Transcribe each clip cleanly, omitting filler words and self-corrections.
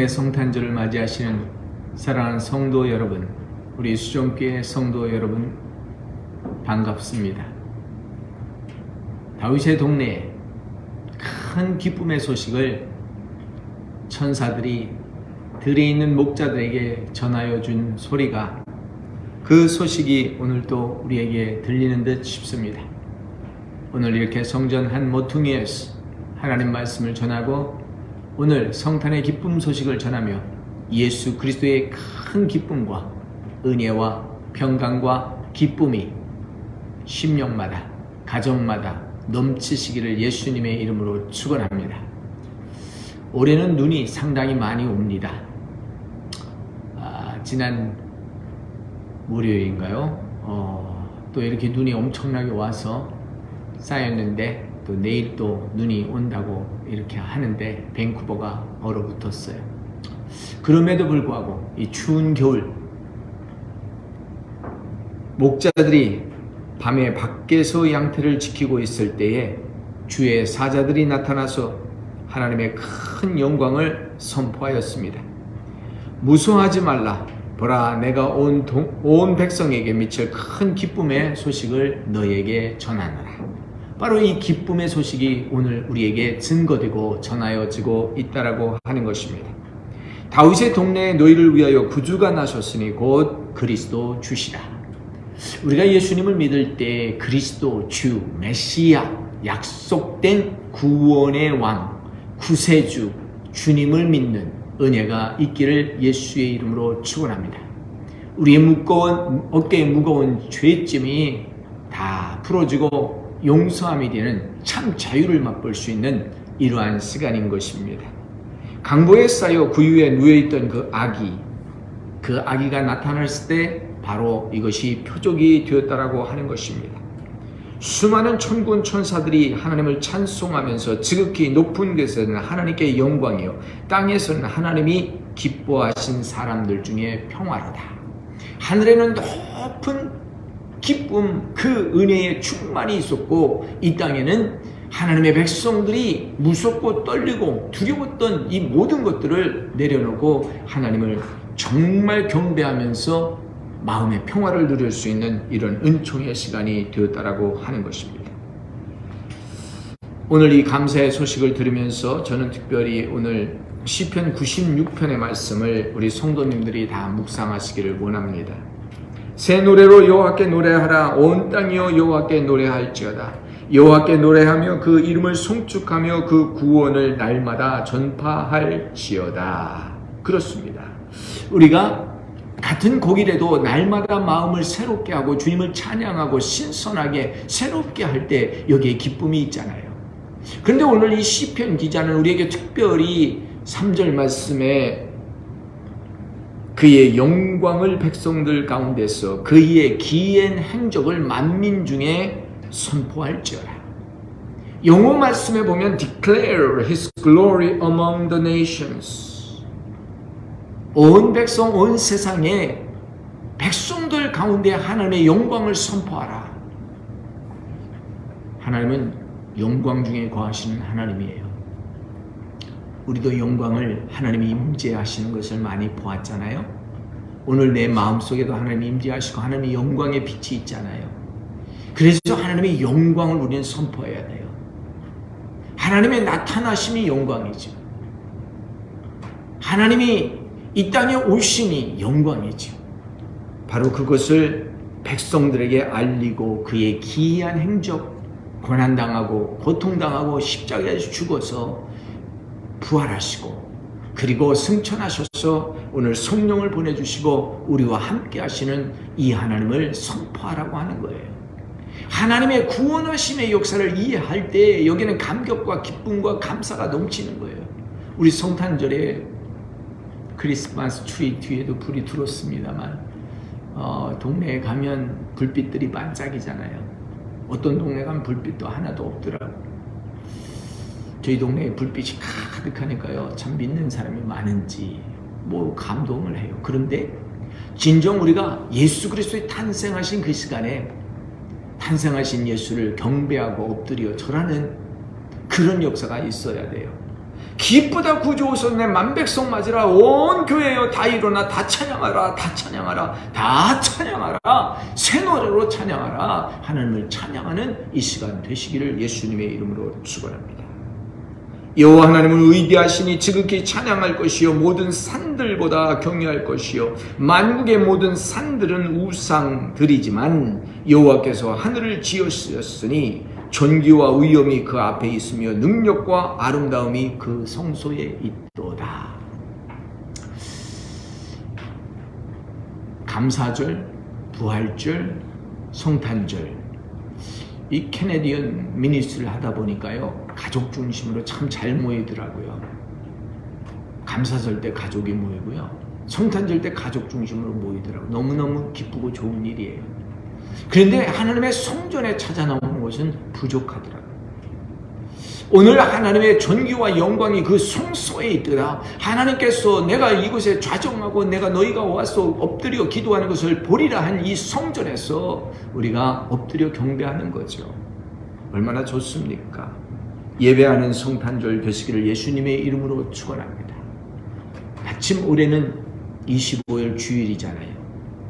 성탄절을 맞이하시는 사랑하는 성도 여러분, 우리 수종교회 성도 여러분, 반갑습니다. 다윗의 동네에 큰 기쁨의 소식을 천사들이 들에 있는 목자들에게 전하여 준 소리가, 그 소식이 오늘 또 우리에게 들리는 듯 싶습니다. 오늘 이렇게 성전 한 모퉁이에서 하나님 말씀을 전하고 오늘 성탄의 기쁨 소식을 전하며 예수 그리스도의 큰 기쁨과 은혜와 평강과 기쁨이 심령마다, 가정마다 넘치시기를 예수님의 이름으로 축원합니다. 올해는 눈이 상당히 많이 옵니다. 지난 월요일인가요? 또 이렇게 눈이 엄청나게 와서 쌓였는데, 또 내일 또 눈이 온다고 이렇게 하는데 밴쿠버가 얼어붙었어요. 그럼에도 불구하고 이 추운 겨울, 목자들이 밤에 밖에서 양태를 지키고 있을 때에 주의 사자들이 나타나서 하나님의 큰 영광을 선포하였습니다. 무서워하지 말라. 보라, 내가 온 백성에게 미칠 큰 기쁨의 소식을 너에게 전하노라. 바로 이 기쁨의 소식이 오늘 우리에게 증거되고 전하여지고 있다라고 하는 것입니다. 다윗의 동네에 너희를 위하여 구주가 나셨으니 곧 그리스도 주시라. 우리가 예수님을 믿을 때 그리스도 주, 메시아, 약속된 구원의 왕, 구세주, 주님을 믿는 은혜가 있기를 예수의 이름으로 축원합니다. 우리의 어깨에 무거운 죄짐이 다 풀어지고 용서함이 되는 참 자유를 맛볼 수 있는 이러한 시간인 것입니다. 강보에 쌓여 구유에 누워있던 그 아기가 나타났을 때 바로 이것이 표적이 되었다라고 하는 것입니다. 수많은 천군 천사들이 하나님을 찬송하면서 지극히 높은 곳에서는 하나님께 영광이요, 땅에서는 하나님이 기뻐하신 사람들 중에 평화로다. 하늘에는 높은 기쁨, 그 은혜의 충만이 있었고, 이 땅에는 하나님의 백성들이 무섭고 떨리고 두려웠던 이 모든 것들을 내려놓고 하나님을 정말 경배하면서 마음의 평화를 누릴 수 있는 이런 은총의 시간이 되었다라고 하는 것입니다. 오늘 이 감사의 소식을 들으면서 저는 특별히 오늘 시편 96편의 말씀을 우리 성도님들이 다 묵상하시기를 원합니다. 새 노래로 여호와께 노래하라. 온 땅이여 여호와께 노래할지어다. 여호와께 노래하며 그 이름을 송축하며 그 구원을 날마다 전파할지어다. 그렇습니다. 우리가 같은 곡이라도 날마다 마음을 새롭게 하고 주님을 찬양하고 신선하게 새롭게 할 때 여기에 기쁨이 있잖아요. 그런데 오늘 이 시편 기자는 우리에게 특별히 3절 말씀에 그의 영광을 백성들 가운데서 그의 기이한 행적을 만민 중에 선포할지어다. 영어 말씀에 보면 declare his glory among the nations. 온 백성, 온 세상에 백성들 가운데 하나님의 영광을 선포하라. 하나님은 영광 중에 거하시는 하나님이에요. 우리도 영광을 하나님이 임재하시는 것을 많이 보았잖아요. 오늘 내 마음속에도 하나님이 임재하시고 하나님의 영광의 빛이 있잖아요. 그래서 하나님의 영광을 우리는 선포해야 돼요. 하나님의 나타나심이 영광이죠. 하나님이 이 땅에 오시니 영광이죠. 바로 그것을 백성들에게 알리고 그의 기이한 행적, 고난당하고 고통당하고 십자가에서 죽어서 부활하시고 그리고 승천하셔서 오늘 성령을 보내주시고 우리와 함께 하시는 이 하나님을 선포하라고 하는 거예요. 하나님의 구원하심의 역사를 이해할 때 여기는 감격과 기쁨과 감사가 넘치는 거예요. 우리 성탄절에 크리스마스 트리 뒤에도 불이 들어왔습니다만 동네에 가면 불빛들이 반짝이잖아요. 어떤 동네 가면 불빛도 하나도 없더라고요. 저희 동네에 불빛이 가득하니까요, 참 믿는 사람이 많은지 감동을 해요. 그런데 진정 우리가 예수 그리스도의 탄생하신 그 시간에 탄생하신 예수를 경배하고 엎드려 절하는 그런 역사가 있어야 돼요. 기쁘다 구주오소서 내 만백성 맞으라 온 교회여 다 일어나 다 찬양하라 다 찬양하라 다 찬양하라 새 노래로 찬양하라 하나님을 찬양하는 이 시간 되시기를 예수님의 이름으로 축원합니다. 여호와 하나님은 위대하시니 지극히 찬양할 것이요 모든 산들보다 경외할 것이요 만국의 모든 산들은 우상들이지만 여호와께서 하늘을 지으셨으니 존귀와 위엄이 그 앞에 있으며 능력과 아름다움이 그 성소에 있도다. 감사절, 부활절, 성탄절 이 캐네디언 미니스트를 하다 보니까요 가족 중심으로 참 잘 모이더라고요. 감사절 때 가족이 모이고요 성탄절 때 가족 중심으로 모이더라고요. 너무너무 기쁘고 좋은 일이에요. 그런데 하나님의 성전에 찾아 나오는 것은 부족하더라고요. 오늘 하나님의 존귀와 영광이 그 성소에 있더라. 하나님께서 내가 이곳에 좌정하고 내가 너희가 와서 엎드려 기도하는 것을 보리라 한 이 성전에서 우리가 엎드려 경배하는 거죠. 얼마나 좋습니까? 예배하는 성탄절 되시기를 예수님의 이름으로 축원합니다. 마침 올해는 25일 주일이잖아요.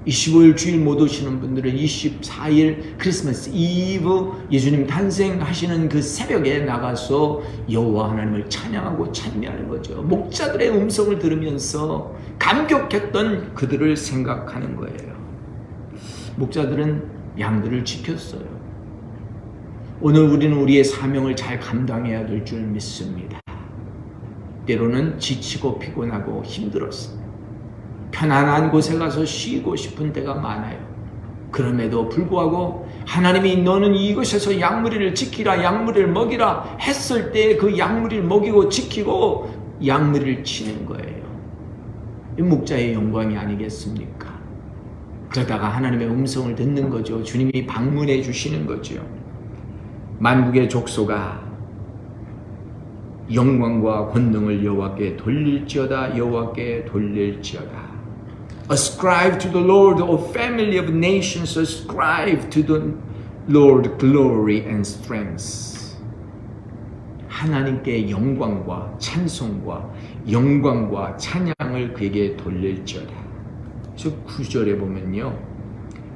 25일 주일 못 오시는 분들은 24일 크리스마스 이브 예수님 탄생하시는 그 새벽에 나가서 여호와 하나님을 찬양하고 찬미하는 거죠. 목자들의 음성을 들으면서 감격했던 그들을 생각하는 거예요. 목자들은 양들을 지켰어요. 오늘 우리는 우리의 사명을 잘 감당해야 될 줄 믿습니다. 때로는 지치고 피곤하고 힘들었습니다. 편안한 곳에 가서 쉬고 싶은 때가 많아요. 그럼에도 불구하고 하나님이 너는 이곳에서 양무리를 지키라 양무리를 먹이라 했을 때 그 양무리를 먹이고 지키고 양무리를 치는 거예요. 이 목자의 영광이 아니겠습니까? 그러다가 하나님의 음성을 듣는 거죠. 주님이 방문해 주시는 거죠. 만국의 족소가 영광과 권능을 여호와께 돌릴지어다 여호와께 돌릴지어다. Ascribe to the Lord, O family of nations, ascribe to the Lord glory and strength. 하나님께 영광과 찬송과 영광과 찬양을 그에게 돌릴지어다. 저 9절에 보면요.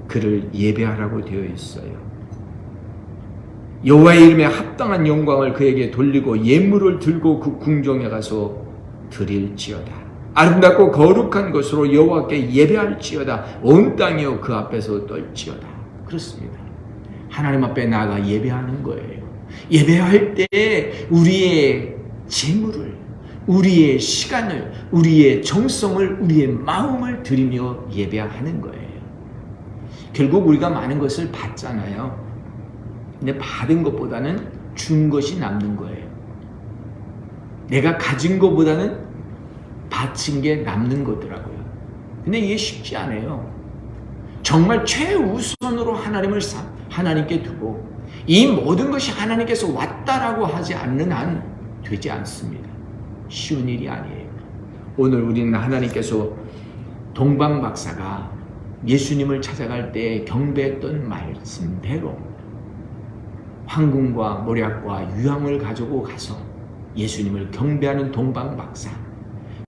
그를 예배하라고 되어 있어요. 여호와의 이름에 합당한 영광을 그에게 돌리고 예물을 들고 그 궁정에 가서 드릴지어다. 아름답고 거룩한 것으로 여호와께 예배할지어다. 온 땅이여 그 앞에서 떨지어다. 그렇습니다. 하나님 앞에 나아가 예배하는 거예요. 예배할 때 우리의 재물을, 우리의 시간을, 우리의 정성을, 우리의 마음을 드리며 예배하는 거예요. 결국 우리가 많은 것을 받잖아요. 근데 받은 것보다는 준 것이 남는 거예요. 내가 가진 것보다는 바친 게 남는 거더라고요. 근데 이게 쉽지 않아요. 정말 최우선으로 하나님께 두고 이 모든 것이 하나님께서 왔다라고 하지 않는 한 되지 않습니다. 쉬운 일이 아니에요. 오늘 우리는 하나님께서 동방박사가 예수님을 찾아갈 때 경배했던 말씀대로 황금과 모략과 유황을 가지고 가서 예수님을 경배하는 동방박사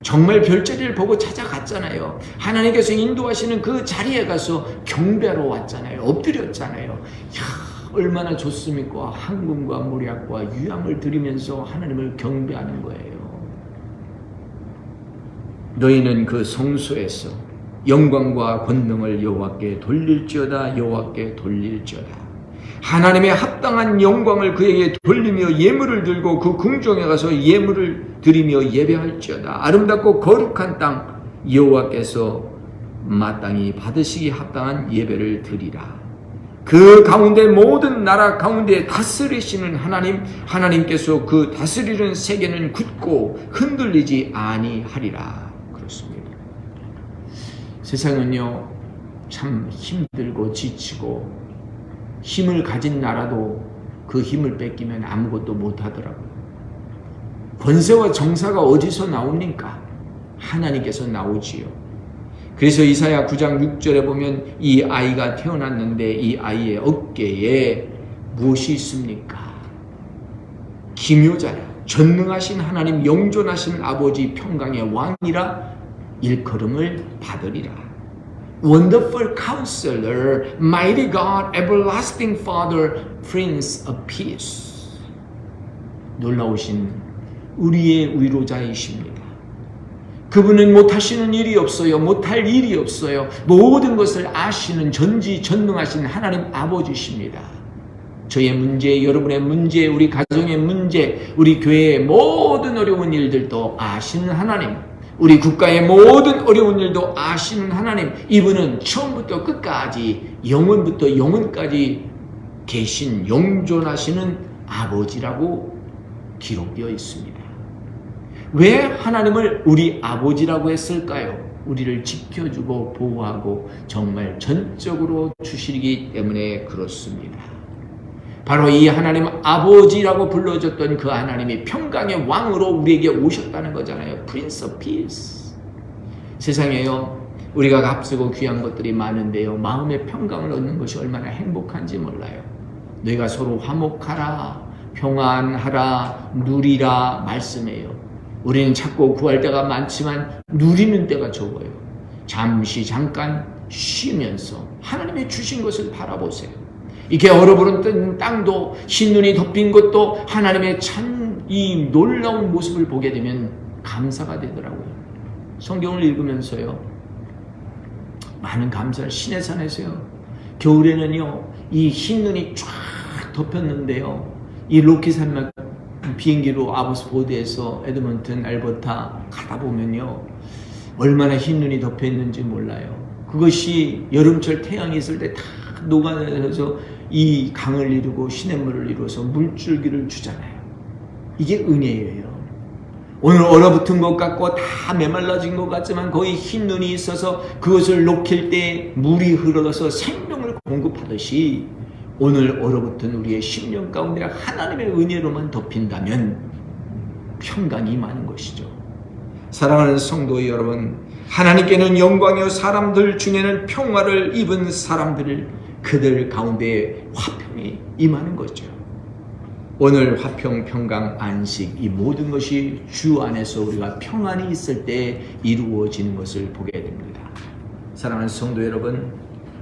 정말 별자리를 보고 찾아갔잖아요. 하나님께서 인도하시는 그 자리에 가서 경배하러 왔잖아요. 엎드렸잖아요. 이야, 얼마나 좋습니까? 황금과 모략과 유황을 드리면서 하나님을 경배하는 거예요. 너희는 그 성소에서 영광과 권능을 여호와께 돌릴지어다 여호와께 돌릴지어다. 하나님의 합당한 영광을 그에게 돌리며 예물을 들고 그 궁정에 가서 예물을 드리며 예배할지어다. 아름답고 거룩한 땅 여호와께서 마땅히 받으시기 합당한 예배를 드리라. 그 가운데 모든 나라 가운데 다스리시는 하나님께서 그 다스리는 세계는 굳고 흔들리지 아니하리라. 그렇습니다. 세상은요 참 힘들고 지치고 힘을 가진 나라도 그 힘을 뺏기면 아무것도 못하더라고요. 권세와 정사가 어디서 나옵니까? 하나님께서 나오지요. 그래서 이사야 9장 6절에 보면 이 아이가 태어났는데 이 아이의 어깨에 무엇이 있습니까? 기묘자야. 전능하신 하나님, 영존하신 아버지, 평강의 왕이라 일컬음을 받으리라. Wonderful Counselor, Mighty God, Everlasting Father, Prince of Peace. 놀라우신 우리의 위로자이십니다. 그분은 못하시는 일이 없어요. 못할 일이 없어요. 모든 것을 아시는 전지전능하신 하나님 아버지십니다. 저의 문제, 여러분의 문제, 우리 가정의 문제, 우리 교회의 모든 어려운 일들도 아시는 하나님, 우리 국가의 모든 어려운 일도 아시는 하나님, 이분은 처음부터 끝까지 영원부터 영원까지 계신 영존하시는 아버지라고 기록되어 있습니다. 왜 하나님을 우리 아버지라고 했을까요? 우리를 지켜주고 보호하고 정말 전적으로 주시기 때문에 그렇습니다. 바로 이 하나님 아버지라고 불러줬던 그 하나님이 평강의 왕으로 우리에게 오셨다는 거잖아요. Prince of Peace. 세상에요, 우리가 값쓰고 귀한 것들이 많은데요, 마음의 평강을 얻는 것이 얼마나 행복한지 몰라요. 너희가 서로 화목하라, 평안하라, 누리라 말씀해요. 우리는 찾고 구할 때가 많지만 누리는 때가 적어요. 잠깐 쉬면서 하나님의 주신 것을 바라보세요. 이렇게 얼어버린 땅도, 흰눈이 덮인 것도 하나님의 참 이 놀라운 모습을 보게 되면 감사가 되더라고요. 성경을 읽으면서요, 많은 감사를 신의 산에서요. 겨울에는요, 이 흰눈이 쫙 덮였는데요, 이 로키산맥 비행기로 아보스포드에서 에드먼튼, 알버타 가다 보면요, 얼마나 흰눈이 덮여 있는지 몰라요. 그것이 여름철 태양이 있을 때 다 녹아내려서 이 강을 이루고 시냇물을 이루어서 물줄기를 주잖아요. 이게 은혜예요. 오늘 얼어붙은 것 같고 다 메말라진 것 같지만 거의 흰 눈이 있어서 그것을 녹일 때 물이 흘러서 생명을 공급하듯이 오늘 얼어붙은 우리의 심령 가운데 하나님의 은혜로만 덮인다면 평강이 임하는 것이죠. 사랑하는 성도 여러분, 하나님께는 영광이요 사람들 중에는 평화를 입은 사람들을 그들 가운데 화평이 임하는 거죠. 오늘 화평, 평강, 안식, 이 모든 것이 주 안에서 우리가 평안이 있을 때 이루어지는 것을 보게 됩니다. 사랑하는 성도 여러분,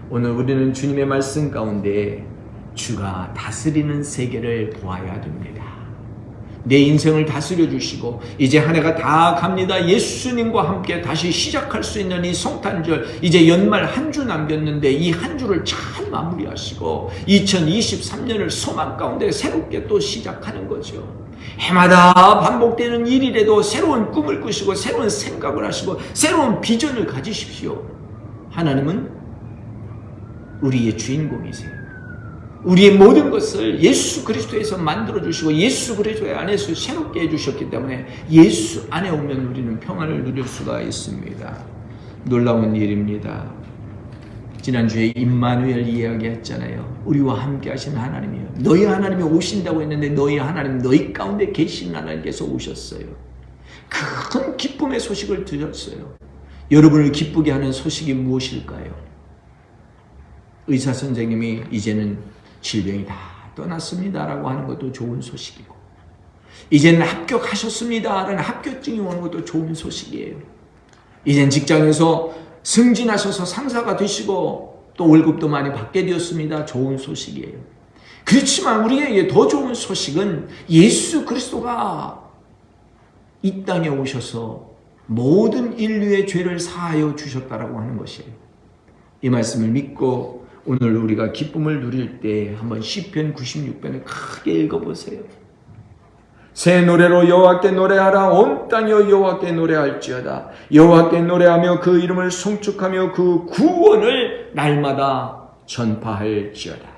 오늘 우리는 주님의 말씀 가운데 주가 다스리는 세계를 보아야 됩니다. 내 인생을 다스려 주시고 이제 한 해가 다 갑니다. 예수님과 함께 다시 시작할 수 있는 이 성탄절, 이제 연말 한 주 남겼는데 이 한 주를 잘 마무리하시고 2023년을 소망 가운데 새롭게 또 시작하는 거죠. 해마다 반복되는 일이라도 새로운 꿈을 꾸시고 새로운 생각을 하시고 새로운 비전을 가지십시오. 하나님은 우리의 주인공이세요. 우리의 모든 것을 예수 그리스도에서 만들어주시고 예수 그리스도 안에서 새롭게 해주셨기 때문에 예수 안에 오면 우리는 평안을 누릴 수가 있습니다. 놀라운 일입니다. 지난주에 임마누엘 이야기했잖아요. 우리와 함께 하신 하나님이요, 너희 하나님이 오신다고 했는데 너희 하나님, 너희 가운데 계신 하나님께서 오셨어요. 큰 기쁨의 소식을 들었어요. 여러분을 기쁘게 하는 소식이 무엇일까요? 의사 선생님이 이제는 질병이 다 떠났습니다라고 하는 것도 좋은 소식이고, 이제는 합격하셨습니다라는 합격증이 오는 것도 좋은 소식이에요. 이젠 직장에서 승진하셔서 상사가 되시고 또 월급도 많이 받게 되었습니다. 좋은 소식이에요. 그렇지만 우리에게 더 좋은 소식은 예수 그리스도가 이 땅에 오셔서 모든 인류의 죄를 사하여 주셨다라고 하는 것이에요. 이 말씀을 믿고 오늘 우리가 기쁨을 누릴 때 한번 시편 96편을 크게 읽어보세요. 새 노래로 여호와께 노래하라. 온 땅이여 여호와께 노래할지어다. 여호와께 노래하며 그 이름을 송축하며 그 구원을 날마다 전파할지어다.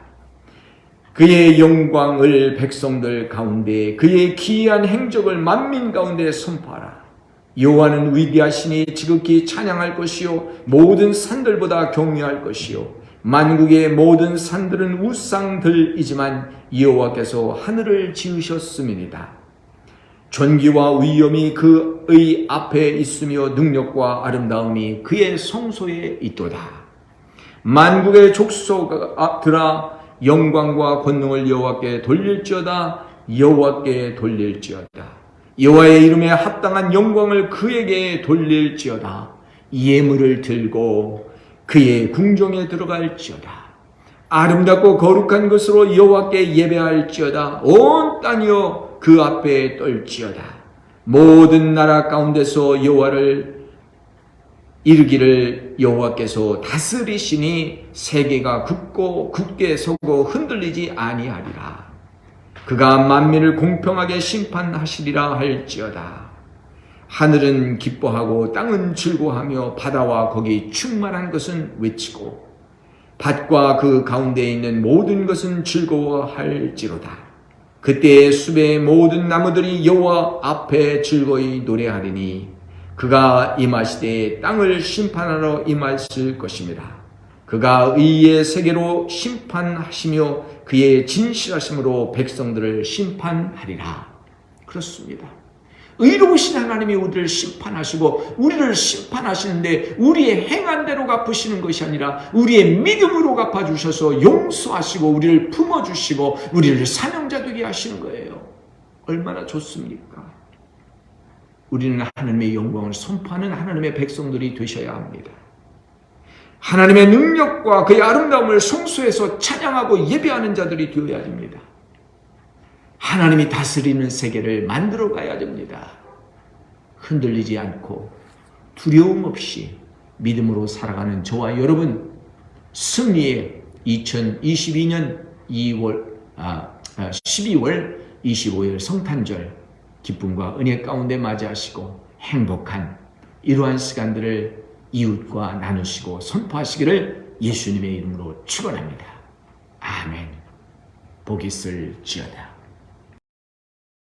그의 영광을 백성들 가운데, 그의 기이한 행적을 만민 가운데 선포하라. 여호와는 위대하시니 지극히 찬양할 것이요 모든 산들보다 경외할 것이요 만국의 모든 산들은 우상들이지만 여호와께서 하늘을 지으셨음이니이다. 존귀와 위엄이 그의 앞에 있으며 능력과 아름다움이 그의 성소에 있도다. 만국의 족속들아 영광과 권능을 여호와께 돌릴지어다. 여호와께 돌릴지어다. 여호와의 이름에 합당한 영광을 그에게 돌릴지어다. 예물을 들고 그의 궁정에 들어갈지어다. 아름답고 거룩한 것으로 여호와께 예배할지어다. 온 땅이여 그 앞에 떨지어다. 모든 나라 가운데서 여호와를 이르기를 여호와께서 다스리시니 세계가 굳고 굳게 서고 흔들리지 아니하리라. 그가 만민을 공평하게 심판하시리라 할지어다. 하늘은 기뻐하고 땅은 즐거워하며 바다와 거기 충만한 것은 외치고 밭과 그 가운데에 있는 모든 것은 즐거워할지로다. 그때의 숲의 모든 나무들이 여호와 앞에 즐거이 노래하리니 그가 임하시되 땅을 심판하러 임하실 것입니다. 그가 의의 세계로 심판하시며 그의 진실하심으로 백성들을 심판하리라. 그렇습니다. 의로우신 하나님이 우리를 심판하시고 우리를 심판하시는데 우리의 행한 대로 갚으시는 것이 아니라 우리의 믿음으로 갚아주셔서 용서하시고 우리를 품어주시고 우리를 사명자 되게 하시는 거예요. 얼마나 좋습니까? 우리는 하나님의 영광을 선포하는 하나님의 백성들이 되셔야 합니다. 하나님의 능력과 그의 아름다움을 성소에서 찬양하고 예배하는 자들이 되어야 됩니다. 하나님이 다스리는 세계를 만들어 가야 됩니다. 흔들리지 않고 두려움 없이 믿음으로 살아가는 저와 여러분, 승리의 2022년 12월 25일 성탄절 기쁨과 은혜 가운데 맞이하시고 행복한 이러한 시간들을 이웃과 나누시고 선포하시기를 예수님의 이름으로 축원합니다. 아멘. 복이 있을지어다.